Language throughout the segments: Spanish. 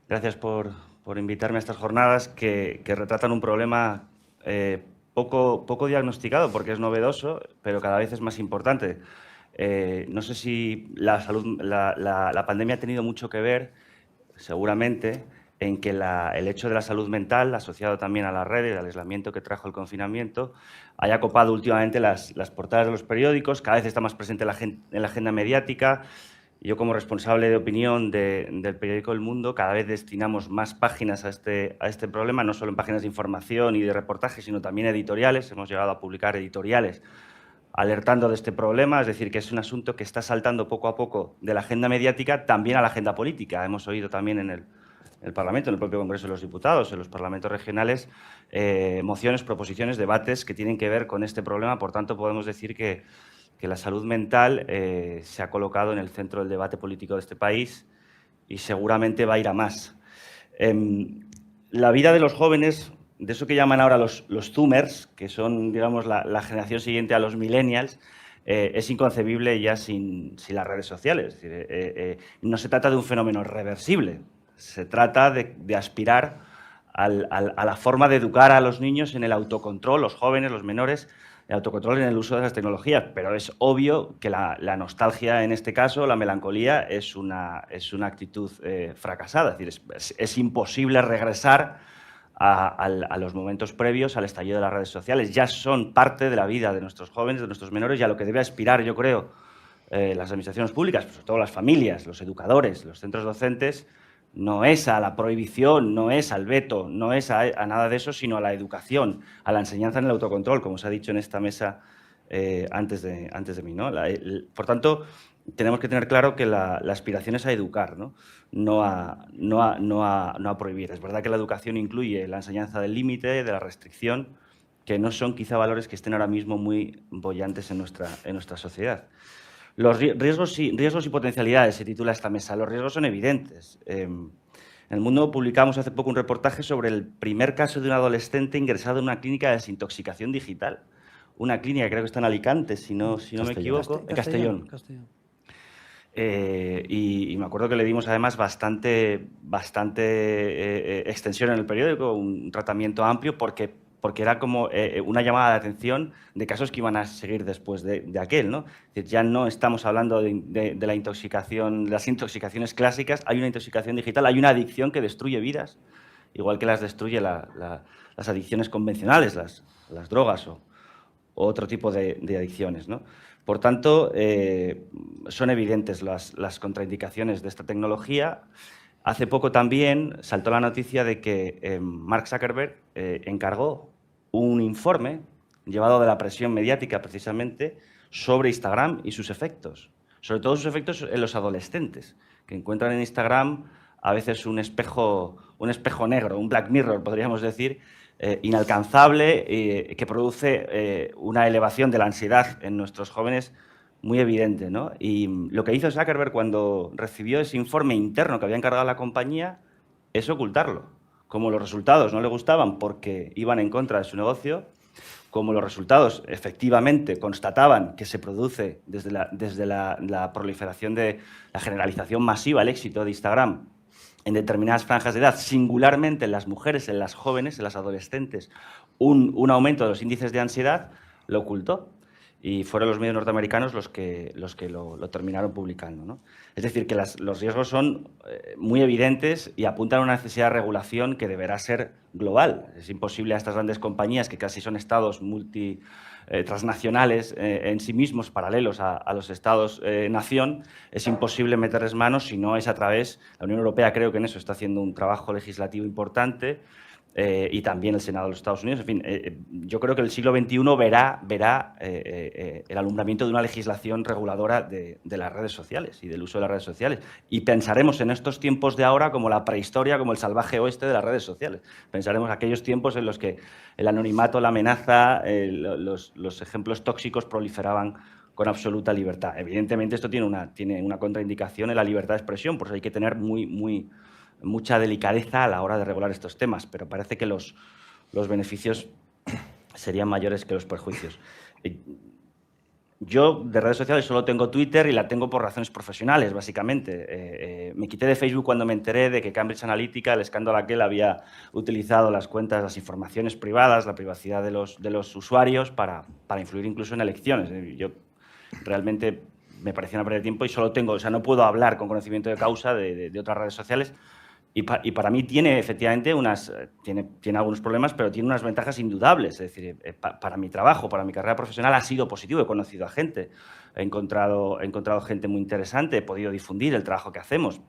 Gracias por invitarme a estas jornadas que retratan un problema poco diagnosticado, porque es novedoso, pero cada vez es más importante. No sé si la pandemia ha tenido mucho que ver, seguramente, en que el hecho de la salud mental, asociado también a las redes, al aislamiento que trajo el confinamiento, haya copado últimamente las portadas de los periódicos, cada vez está más presente en la agenda mediática. Yo, como responsable de opinión del periódico El Mundo, cada vez destinamos más páginas a este problema, no solo en páginas de información y de reportaje, sino también editoriales. Hemos llegado a publicar editoriales alertando de este problema, es decir, que es un asunto que está saltando poco a poco de la agenda mediática también a la agenda política. Hemos oído también en el Parlamento, en el propio Congreso de los Diputados, en los parlamentos regionales, mociones, proposiciones, debates que tienen que ver con este problema. Por tanto, podemos decir que la salud mental se ha colocado en el centro del debate político de este país y seguramente va a ir a más. La vida de los jóvenes, de eso que llaman ahora los Zoomers, que son, digamos, la generación siguiente a los millennials, es inconcebible ya sin las redes sociales. Es decir, no se trata de un fenómeno reversible, se trata de aspirar a la forma de educar a los niños en el autocontrol, los jóvenes, los menores, el autocontrol en el uso de esas tecnologías, pero es obvio que la nostalgia en este caso, la melancolía, es una actitud fracasada. Es decir, es imposible regresar a los momentos previos al estallido de las redes sociales. Ya son parte de la vida de nuestros jóvenes, de nuestros menores, y a lo que debe aspirar, yo creo, las administraciones públicas, sobre todo las familias, los educadores, los centros docentes, no es a la prohibición, no es al veto, no es a nada de eso, sino a la educación, a la enseñanza en el autocontrol, como se ha dicho en esta mesa antes de mí, ¿no? Por tanto, tenemos que tener claro que la aspiración es a educar, no a prohibir. Es verdad que la educación incluye la enseñanza del límite, de la restricción, que no son quizá valores que estén ahora mismo muy bollantes en nuestra sociedad. Los riesgos y potencialidades, se titula esta mesa. Los riesgos son evidentes. En El Mundo publicamos hace poco un reportaje sobre el primer caso de un adolescente ingresado en una clínica de desintoxicación digital. Una clínica, creo que está en Alicante, si no me equivoco. Castellón. Y me acuerdo que le dimos además bastante extensión en el periódico, un tratamiento amplio, porque era como una llamada de atención de casos que iban a seguir después de aquel, ¿no? Es decir, ya no estamos hablando de la intoxicación, de las intoxicaciones clásicas, hay una intoxicación digital, hay una adicción que destruye vidas, igual que las destruye las adicciones convencionales, las drogas o otro tipo de adicciones, ¿no? Por tanto, son evidentes las contraindicaciones de esta tecnología. Hace poco también saltó la noticia de que Mark Zuckerberg encargó un informe llevado de la presión mediática, precisamente, sobre Instagram y sus efectos. Sobre todo sus efectos en los adolescentes, que encuentran en Instagram a veces un espejo negro, un Black Mirror, podríamos decir, inalcanzable, que produce una elevación de la ansiedad en nuestros jóvenes muy evidente, ¿no? Y lo que hizo Zuckerberg cuando recibió ese informe interno que había encargado la compañía es ocultarlo. Como los resultados no le gustaban porque iban en contra de su negocio, como los resultados efectivamente constataban que se produce desde la proliferación de la generalización masiva, el éxito de Instagram en determinadas franjas de edad, singularmente en las mujeres, en las jóvenes, en las adolescentes, un aumento de los índices de ansiedad, lo ocultó. Y fueron los medios norteamericanos los que lo terminaron publicando, ¿no? Es decir, que los riesgos son muy evidentes y apuntan a una necesidad de regulación que deberá ser global. Es imposible a estas grandes compañías, que casi son estados transnacionales en sí mismos, paralelos a los estados-nación, es imposible meterles manos si no es a través. La Unión Europea creo que en eso está haciendo un trabajo legislativo importante, y también el Senado de los Estados Unidos. En fin, yo creo que el siglo XXI verá el alumbramiento de una legislación reguladora de las redes sociales y del uso de las redes sociales. Y pensaremos en estos tiempos de ahora como la prehistoria, como el salvaje oeste de las redes sociales. Pensaremos aquellos tiempos en los que el anonimato, la amenaza, los ejemplos tóxicos proliferaban con absoluta libertad. Evidentemente, esto tiene una contraindicación en la libertad de expresión, por eso hay que tener mucha delicadeza a la hora de regular estos temas, pero parece que los beneficios serían mayores que los perjuicios. Yo de redes sociales solo tengo Twitter y la tengo por razones profesionales, básicamente. Me quité de Facebook cuando me enteré de que Cambridge Analytica, el escándalo aquel, había utilizado las cuentas, las informaciones privadas, la privacidad de los usuarios para influir incluso en elecciones. Yo realmente me parecía una pérdida de tiempo y solo tengo, o sea, no puedo hablar con conocimiento de causa de otras redes sociales. Y para mí tiene efectivamente tiene algunos problemas, pero tiene unas ventajas indudables. Es decir, para mi trabajo, para mi carrera profesional ha sido positivo. He conocido a gente, he encontrado gente muy interesante, he podido difundir el trabajo que hacemos,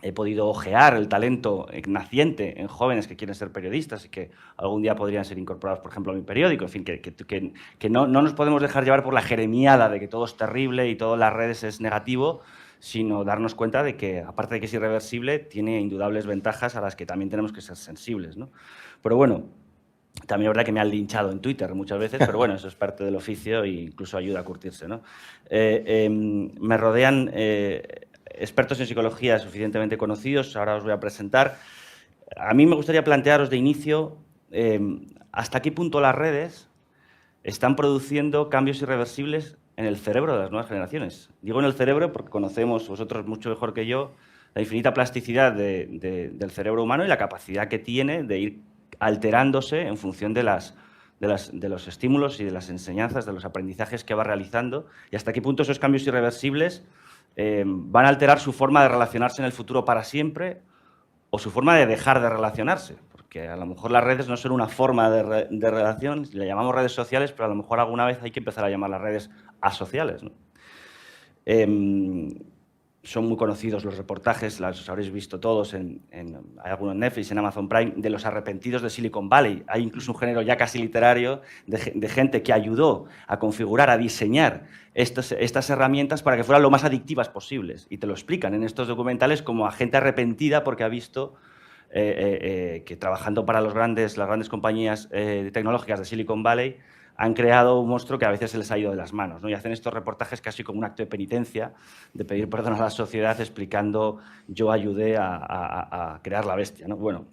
he podido ojear el talento naciente en jóvenes que quieren ser periodistas y que algún día podrían ser incorporados, por ejemplo, a mi periódico. En fin, que no nos podemos dejar llevar por la jeremiada de que todo es terrible y todo en las redes es negativo, sino darnos cuenta de que, aparte de que es irreversible, tiene indudables ventajas a las que también tenemos que ser sensibles, ¿no? Pero bueno, también es verdad que me han linchado en Twitter muchas veces, pero bueno, eso es parte del oficio e incluso ayuda a curtirse, ¿no? Me rodean expertos en psicología suficientemente conocidos, ahora os voy a presentar. A mí me gustaría plantearos de inicio hasta qué punto las redes están produciendo cambios irreversibles en el cerebro de las nuevas generaciones. Digo en el cerebro porque conocemos, vosotros mucho mejor que yo, la infinita plasticidad del cerebro humano y la capacidad que tiene de ir alterándose en función de los estímulos y de las enseñanzas, de los aprendizajes que va realizando, y hasta qué punto esos cambios irreversibles van a alterar su forma de relacionarse en el futuro para siempre o su forma de dejar de relacionarse. Porque a lo mejor las redes no son una forma de relación, le llamamos redes sociales, pero a lo mejor alguna vez hay que empezar a llamar las redes asociales, ¿no? Son muy conocidos los reportajes, los habréis visto todos, hay algunos en Netflix, en Amazon Prime, de los arrepentidos de Silicon Valley. Hay incluso un género ya casi literario de gente que ayudó a configurar, a diseñar estas herramientas para que fueran lo más adictivas posibles. Y te lo explican en estos documentales como a gente arrepentida porque ha visto que trabajando para las grandes compañías tecnológicas de Silicon Valley han creado un monstruo que a veces se les ha ido de las manos, ¿no? Y hacen estos reportajes casi como un acto de penitencia, de pedir perdón a la sociedad explicando yo ayudé a crear la bestia, ¿no? Bueno,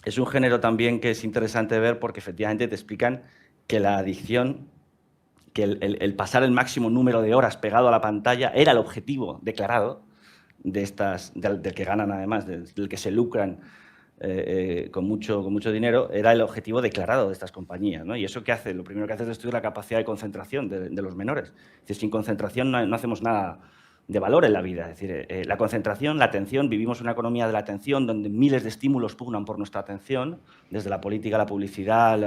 es un género también que es interesante ver porque efectivamente te explican que la adicción, que el pasar el máximo número de horas pegado a la pantalla era el objetivo declarado del que ganan además, del que se lucran con mucho dinero, era el objetivo declarado de estas compañías, ¿no? Y eso que hace, lo primero que hace es destruir la capacidad de concentración de los menores. Es decir, sin concentración no hacemos nada de valor en la vida. Es decir, la concentración, la atención, vivimos una economía de la atención donde miles de estímulos pugnan por nuestra atención, desde la política, la publicidad,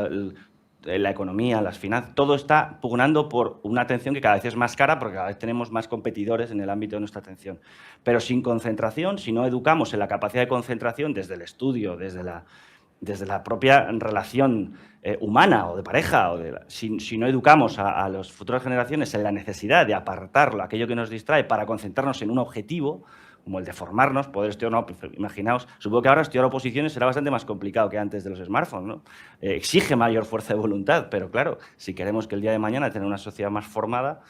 la economía, las finanzas, todo está pugnando por una atención que cada vez es más cara porque cada vez tenemos más competidores en el ámbito de nuestra atención. Pero sin concentración, si no educamos en la capacidad de concentración desde el estudio, desde la propia relación humana o de pareja, si no educamos a las futuras generaciones en la necesidad de apartar aquello que nos distrae para concentrarnos en un objetivo, como el de formarnos, poder estudiar, no, imaginaos, supongo que ahora estudiar oposiciones será bastante más complicado que antes de los smartphones, ¿no? Exige mayor fuerza de voluntad, pero claro, si queremos que el día de mañana tener una sociedad más formada,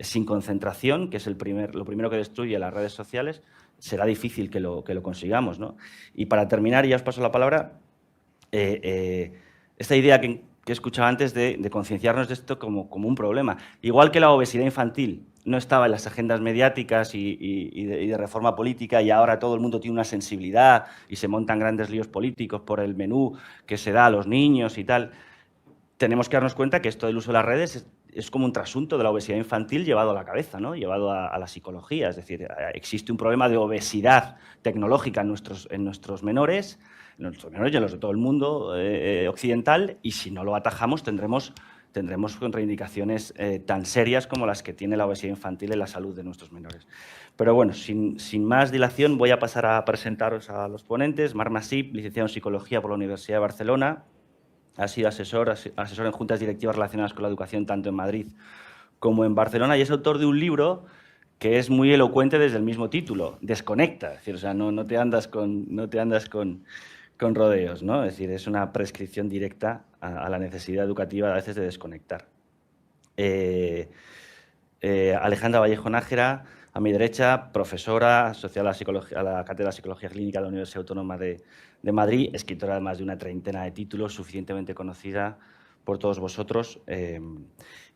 sin concentración, que es lo primero que destruye las redes sociales, será difícil que lo consigamos, ¿no? Y para terminar, y ya os paso la palabra, esta idea que he escuchado antes de concienciarnos de esto como un problema. Igual que la obesidad infantil no estaba en las agendas mediáticas y de reforma política y ahora todo el mundo tiene una sensibilidad y se montan grandes líos políticos por el menú que se da a los niños y tal, tenemos que darnos cuenta que esto del uso de las redes es como un trasunto de la obesidad infantil llevado a la cabeza, ¿no? Llevado a la psicología. Es decir, existe un problema de obesidad tecnológica en nuestros menores y en los de todo el mundo occidental, y si no lo atajamos tendremos contraindicaciones tan serias como las que tiene la obesidad infantil en la salud de nuestros menores. Pero bueno, sin más dilación, voy a pasar a presentaros a los ponentes. Marc Masip, licenciado en Psicología por la Universidad de Barcelona. Ha sido asesor en juntas directivas relacionadas con la educación tanto en Madrid como en Barcelona, y es autor de un libro que es muy elocuente desde el mismo título, Desconecta. Es decir, o sea, no te andas con rodeos, ¿no? Es decir, es una prescripción directa a la necesidad educativa a veces de desconectar. Alejandra Vallejo Nájera, a mi derecha, profesora asociada a la Cátedra de Psicología Clínica de la Universidad Autónoma de Madrid, escritora de más de una treintena de títulos, suficientemente conocida por todos vosotros.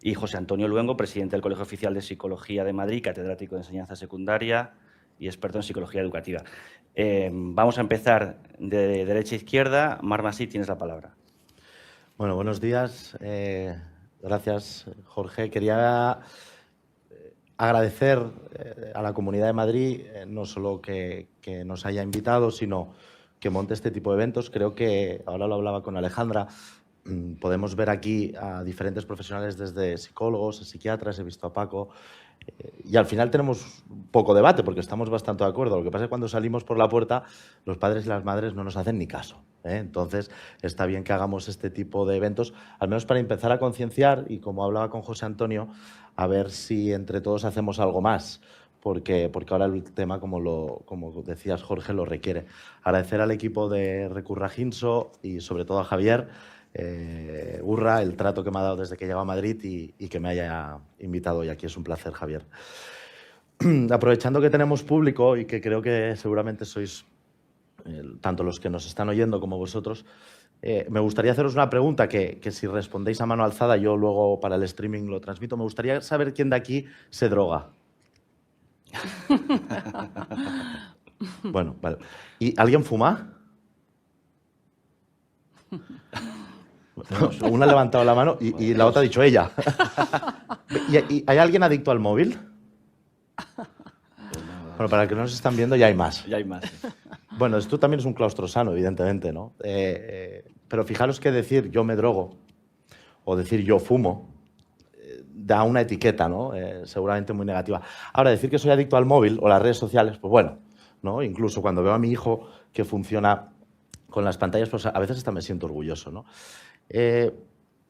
Y José Antonio Luengo, presidente del Colegio Oficial de Psicología de Madrid, catedrático de enseñanza secundaria y experto en psicología educativa. Vamos a empezar de derecha a izquierda. Mar Masí, tienes la palabra. Bueno, buenos días. Gracias, Jorge. Quería agradecer a la Comunidad de Madrid no solo que nos haya invitado, sino que monte este tipo de eventos. Creo que, ahora lo hablaba con Alejandra, podemos ver aquí a diferentes profesionales, desde psicólogos, psiquiatras, he visto a Paco, y al final tenemos poco debate porque estamos bastante de acuerdo. Lo que pasa es que cuando salimos por la puerta, los padres y las madres no nos hacen ni caso, ¿eh? Entonces, está bien que hagamos este tipo de eventos, al menos para empezar a concienciar y, como hablaba con José Antonio, a ver si entre todos hacemos algo más. Porque ahora el tema, como decías, Jorge, lo requiere. Agradecer al equipo de Recurra Ginso y sobre todo a Javier Urra el trato que me ha dado desde que llego a Madrid y que me haya invitado hoy aquí. Es un placer, Javier. Aprovechando que tenemos público y que creo que seguramente sois tanto los que nos están oyendo como vosotros, me gustaría haceros una pregunta que si respondéis a mano alzada, yo luego para el streaming lo transmito. Me gustaría saber quién de aquí se droga. Bueno, vale. ¿Y alguien fuma? Una ha levantado la mano y la otra ha dicho ella. ¿Y hay alguien adicto al móvil? Bueno, para los que no nos están viendo, ya hay más. Ya hay más. Bueno, esto también es un claustro sano, evidentemente, ¿no? Pero fijaros que decir yo me drogo o decir yo fumo da una etiqueta, ¿no? Seguramente muy negativa. Ahora, decir que soy adicto al móvil o las redes sociales, pues bueno, ¿no? Incluso cuando veo a mi hijo que funciona con las pantallas, pues a veces hasta me siento orgulloso, ¿no?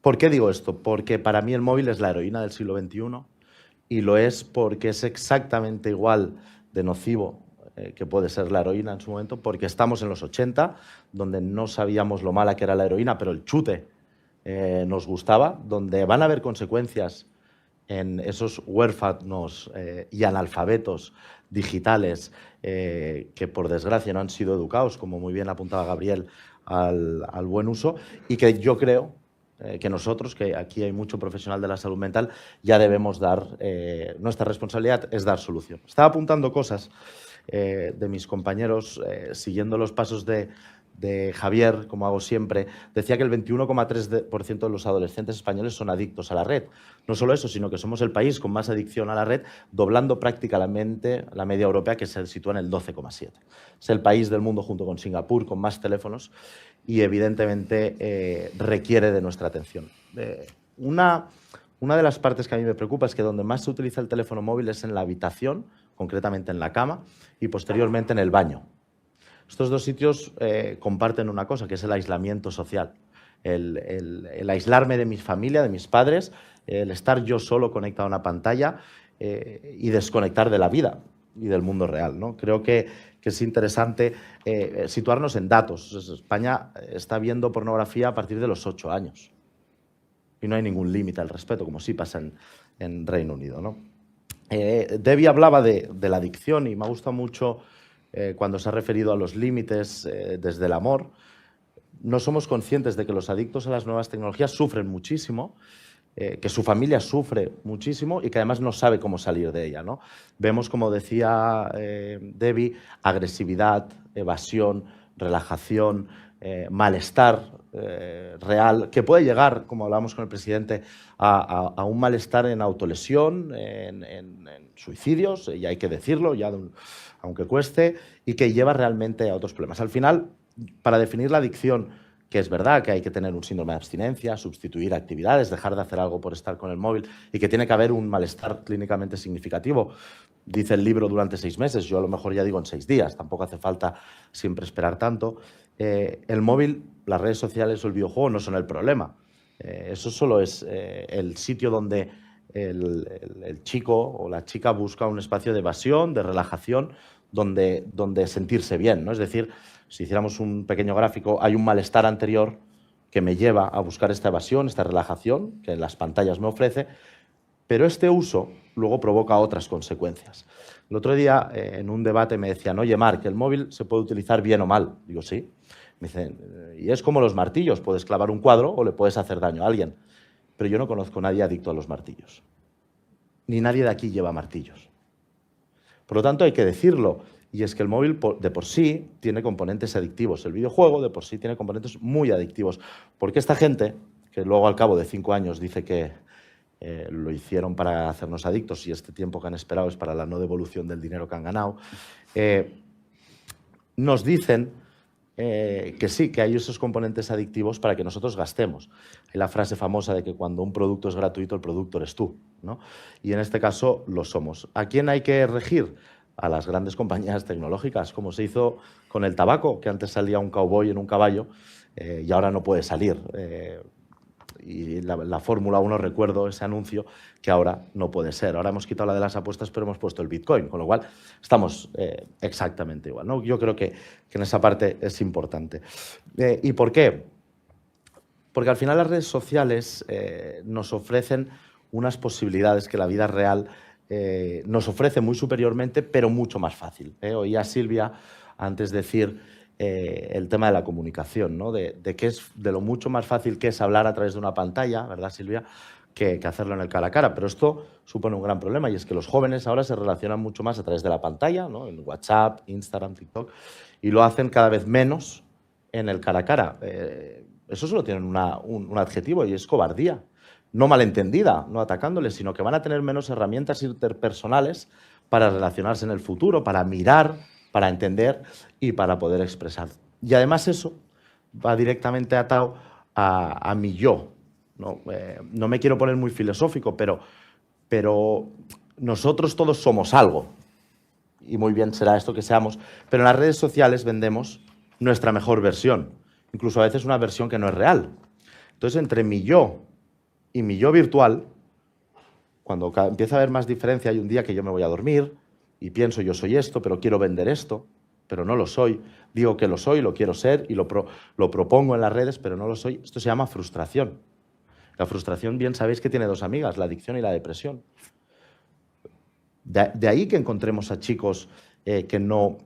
¿Por qué digo esto? Porque para mí el móvil es la heroína del siglo XXI y lo es porque es exactamente igual de nocivo que puede ser la heroína en su momento, porque estamos en los 80, donde no sabíamos lo mala que era la heroína, pero el chute nos gustaba, donde van a haber consecuencias en esos huérfanos y analfabetos digitales que, por desgracia, no han sido educados, como muy bien apuntaba Gabriel, al buen uso, y que yo creo que nosotros, que aquí hay mucho profesional de la salud mental, ya debemos dar, nuestra responsabilidad es dar solución. Estaba apuntando cosas de mis compañeros, siguiendo los pasos de Javier, como hago siempre. Decía que el 21,3% de los adolescentes españoles son adictos a la red. No solo eso, sino que somos el país con más adicción a la red, doblando prácticamente la media europea, que se sitúa en el 12,7%. Es el país del mundo, junto con Singapur, con más teléfonos y, evidentemente, requiere de nuestra atención. Una de las partes que a mí me preocupa es que donde más se utiliza el teléfono móvil es en la habitación, concretamente en la cama, y posteriormente en el baño. Estos dos sitios comparten una cosa, que es el aislamiento social. El aislarme de mi familia, de mis padres, el estar yo solo conectado a una pantalla y desconectar de la vida y del mundo real, ¿no? Creo que es interesante situarnos en datos. España está viendo pornografía a partir de los 8 años y no hay ningún límite al respecto, como sí pasa en Reino Unido, ¿no? Debbie hablaba de la adicción y me ha gustado mucho cuando se ha referido a los límites desde el amor. No somos conscientes de que los adictos a las nuevas tecnologías sufren muchísimo, que su familia sufre muchísimo y que además no sabe cómo salir de ella, ¿no? Vemos, como decía Debbie, agresividad, evasión, relajación, malestar real, que puede llegar, como hablábamos con el presidente, a un malestar en autolesión, en suicidios, y hay que decirlo, aunque cueste, y que lleva realmente a otros problemas. Al final, para definir la adicción, que es verdad que hay que tener un síndrome de abstinencia, sustituir actividades, dejar de hacer algo por estar con el móvil, y que tiene que haber un malestar clínicamente significativo. Dice el libro durante 6 meses, yo a lo mejor ya digo en 6 días, tampoco hace falta siempre esperar tanto. El móvil, las redes sociales o el videojuego no son el problema. Eso solo es el sitio donde el chico o la chica busca un espacio de evasión, de relajación, donde sentirse bien, ¿no? Es decir, si hiciéramos un pequeño gráfico, hay un malestar anterior que me lleva a buscar esta evasión, esta relajación que las pantallas me ofrece, pero este uso luego provoca otras consecuencias. El otro día, en un debate, me decían, oye, Marc, ¿el móvil se puede utilizar bien o mal? Digo, sí. Me dicen, y es como los martillos, puedes clavar un cuadro o le puedes hacer daño a alguien. Pero yo no conozco a nadie adicto a los martillos. Ni nadie de aquí lleva martillos. Por lo tanto, hay que decirlo. Y es que el móvil de por sí tiene componentes adictivos. El videojuego de por sí tiene componentes muy adictivos. Porque esta gente, que luego al cabo de 5 años dice que lo hicieron para hacernos adictos y este tiempo que han esperado es para la no devolución del dinero que han ganado, nos dicen que sí, que hay esos componentes adictivos para que nosotros gastemos. Hay la frase famosa de que cuando un producto es gratuito, el producto eres tú, ¿no? Y en este caso lo somos. ¿A quién hay que regir? A las grandes compañías tecnológicas, como se hizo con el tabaco, que antes salía un cowboy en un caballo y ahora no puede salir. Y la Fórmula 1, recuerdo ese anuncio, que ahora no puede ser. Ahora hemos quitado la de las apuestas, pero hemos puesto el Bitcoin, con lo cual estamos exactamente igual, ¿no? Yo creo que en esa parte es importante. ¿Y por qué? Porque al final las redes sociales nos ofrecen unas posibilidades que la vida real nos ofrece muy superiormente, pero mucho más fácil. Oía a Silvia antes decir el tema de la comunicación, ¿no? de que es de lo mucho más fácil que es hablar a través de una pantalla, ¿verdad, Silvia?, que hacerlo en el cara a cara. Pero esto supone un gran problema y es que los jóvenes ahora se relacionan mucho más a través de la pantalla, ¿no? En WhatsApp, Instagram, TikTok, y lo hacen cada vez menos en el cara a cara. Eso solo tienen un adjetivo y es cobardía. No malentendida, no atacándoles, sino que van a tener menos herramientas interpersonales para relacionarse en el futuro, para mirar, para entender y para poder expresar. Y además eso va directamente atado a mi yo. No me quiero poner muy filosófico, pero nosotros todos somos algo. Y muy bien será esto que seamos. Pero en las redes sociales vendemos nuestra mejor versión. Incluso a veces una versión que no es real. Entonces, entre mi yo y mi yo virtual, cuando empieza a haber más diferencia, hay un día que yo me voy a dormir y pienso yo soy esto, pero quiero vender esto, pero no lo soy. Digo que lo soy, lo quiero ser y lo propongo en las redes, pero no lo soy. Esto se llama frustración. La frustración, bien sabéis que tiene dos amigas, la adicción y la depresión. De ahí que encontremos a chicos que no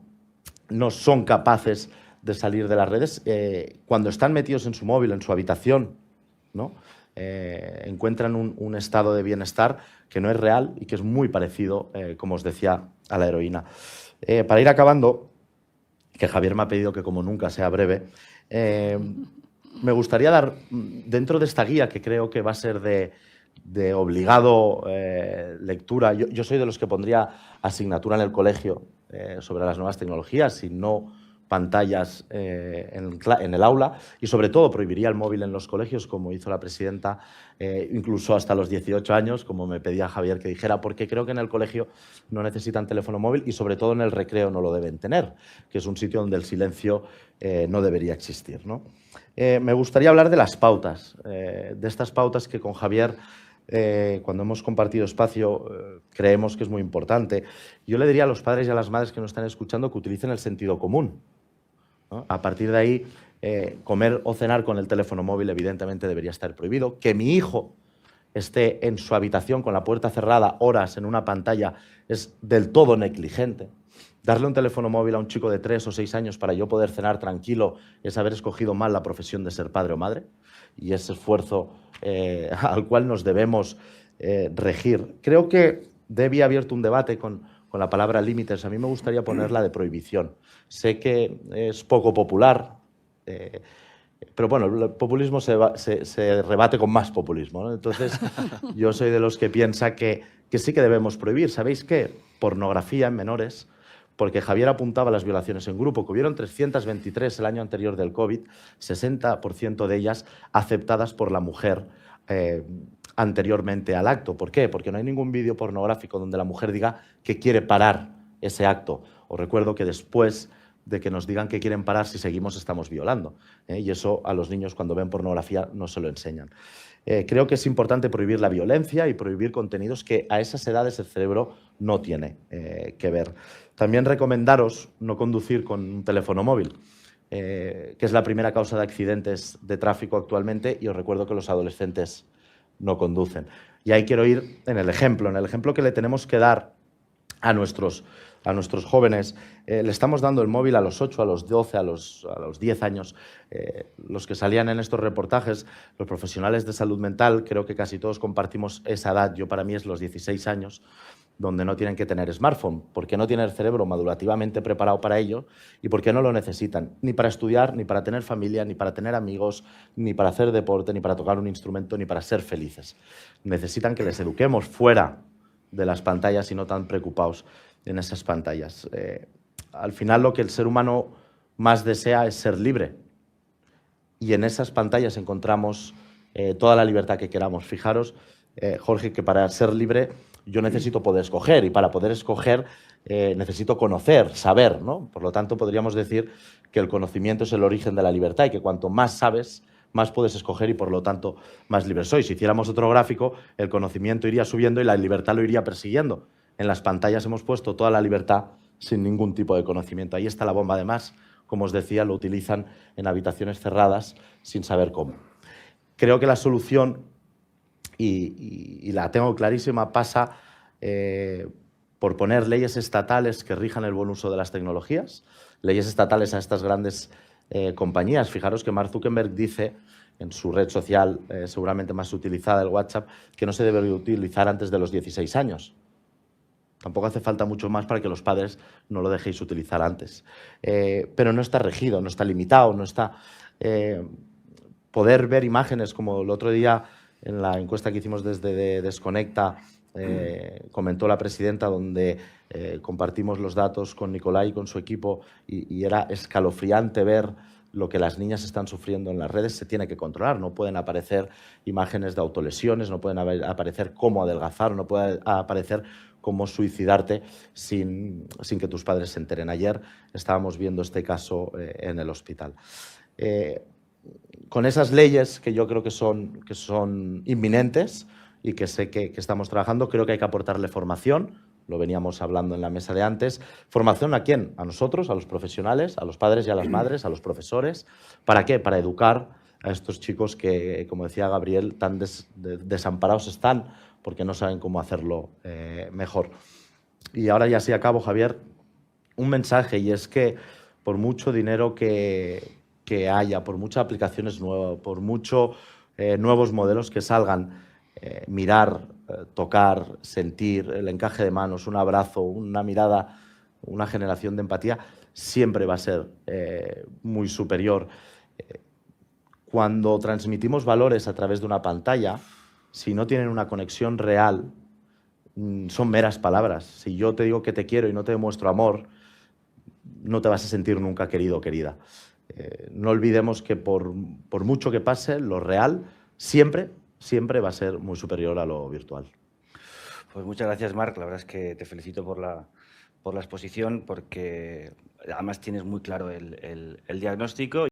son capaces de salir de las redes cuando están metidos en su móvil, en su habitación, ¿no? Encuentran un estado de bienestar que no es real y que es muy parecido, como os decía, a la heroína. Para ir acabando, que Javier me ha pedido que como nunca sea breve, me gustaría dar, dentro de esta guía que creo que va a ser de obligado lectura, yo soy de los que pondría asignatura en el colegio sobre las nuevas tecnologías y no pantallas en el aula, y sobre todo prohibiría el móvil en los colegios, como hizo la presidenta, incluso hasta los 18 años, como me pedía Javier que dijera, porque creo que en el colegio no necesitan teléfono móvil y sobre todo en el recreo no lo deben tener, que es un sitio donde el silencio no debería existir, ¿no? Me gustaría hablar de las pautas, de estas pautas que con Javier, cuando hemos compartido espacio, creemos que es muy importante. Yo le diría a los padres y a las madres que nos están escuchando que utilicen el sentido común, ¿no? A partir de ahí, comer o cenar con el teléfono móvil evidentemente debería estar prohibido. Que mi hijo esté en su habitación con la puerta cerrada horas en una pantalla es del todo negligente. Darle un teléfono móvil a un chico de 3 o 6 años para yo poder cenar tranquilo es haber escogido mal la profesión de ser padre o madre, y ese esfuerzo al cual nos debemos regir. Creo que Debbie ha abierto un debate con la palabra límites. A mí me gustaría ponerla de prohibición. Sé que es poco popular, pero bueno, el populismo se rebate con más populismo, ¿no? Entonces, yo soy de los que piensa que sí que debemos prohibir. ¿Sabéis qué? Pornografía en menores, porque Javier apuntaba a las violaciones en grupo, que hubieron 323 el año anterior del COVID, 60% de ellas aceptadas por la mujer anteriormente al acto. ¿Por qué? Porque no hay ningún vídeo pornográfico donde la mujer diga que quiere parar ese acto. Os recuerdo que después de que nos digan que quieren parar, si seguimos estamos violando. Y eso a los niños cuando ven pornografía no se lo enseñan. Creo que es importante prohibir la violencia y prohibir contenidos que a esas edades el cerebro no tiene que ver. También recomendaros no conducir con un teléfono móvil, que es la primera causa de accidentes de tráfico actualmente, y os recuerdo que los adolescentes no conducen. Y ahí quiero ir en el ejemplo que le tenemos que dar a nuestros a nuestros jóvenes. Le estamos dando el móvil a los 8, a los 12, a los 10 años. Los que salían en estos reportajes, los profesionales de salud mental, creo que casi todos compartimos esa edad. Yo, para mí, es los 16 años, donde no tienen que tener smartphone, porque no tienen el cerebro madurativamente preparado para ello y porque no lo necesitan, ni para estudiar, ni para tener familia, ni para tener amigos, ni para hacer deporte, ni para tocar un instrumento, ni para ser felices. Necesitan que les eduquemos fuera de las pantallas y no tan preocupados en esas pantallas. Al final, lo que el ser humano más desea es ser libre, y en esas pantallas encontramos toda la libertad que queramos. Fijaros, Jorge, que para ser libre yo necesito poder escoger, y para poder escoger necesito conocer, saber, ¿no? Por lo tanto, podríamos decir que el conocimiento es el origen de la libertad y que cuanto más sabes, más puedes escoger y, por lo tanto, más libre soy. Si hiciéramos otro gráfico, el conocimiento iría subiendo y la libertad lo iría persiguiendo. En las pantallas hemos puesto toda la libertad sin ningún tipo de conocimiento. Ahí está la bomba de más. Como os decía, lo utilizan en habitaciones cerradas sin saber cómo. Creo que la solución, y la tengo clarísima, pasa por poner leyes estatales que rijan el buen uso de las tecnologías, leyes estatales a estas grandes compañías. Fijaros que Mark Zuckerberg dice en su red social seguramente más utilizada, el WhatsApp, que no se debe utilizar antes de los 16 años. Tampoco hace falta mucho más para que los padres no lo dejéis utilizar antes. Pero no está regido, no está limitado, no está... poder ver imágenes, como el otro día en la encuesta que hicimos desde Desconecta, comentó la presidenta, donde compartimos los datos con Nicolai y con su equipo, y era escalofriante ver lo que las niñas están sufriendo en las redes. Se tiene que controlar, no pueden aparecer imágenes de autolesiones, no pueden aparecer cómo adelgazar, no puede aparecer cómo suicidarte sin que tus padres se enteren. Ayer estábamos viendo este caso en el hospital. Con esas leyes, que yo creo que son inminentes y que sé que estamos trabajando, creo que hay que aportarle formación. Lo veníamos hablando en la mesa de antes. ¿Formación a quién? A nosotros, a los profesionales, a los padres y a las madres, a los profesores. ¿Para qué? Para educar a estos chicos que, como decía Gabriel, tan desamparados están porque no saben cómo hacerlo mejor. Y ahora ya sí acabo, Javier, un mensaje, y es que por mucho dinero que haya, por muchas aplicaciones nuevas, por muchos nuevos modelos que salgan, mirar, tocar, sentir, el encaje de manos, un abrazo, una mirada, una generación de empatía, siempre va a ser muy superior. Cuando transmitimos valores a través de una pantalla, si no tienen una conexión real, son meras palabras. Si yo te digo que te quiero y no te demuestro amor, no te vas a sentir nunca querido o querida. No olvidemos que por mucho que pase, lo real siempre va a ser muy superior a lo virtual. Pues muchas gracias, Marc. La verdad es que te felicito por la exposición, porque además tienes muy claro el diagnóstico.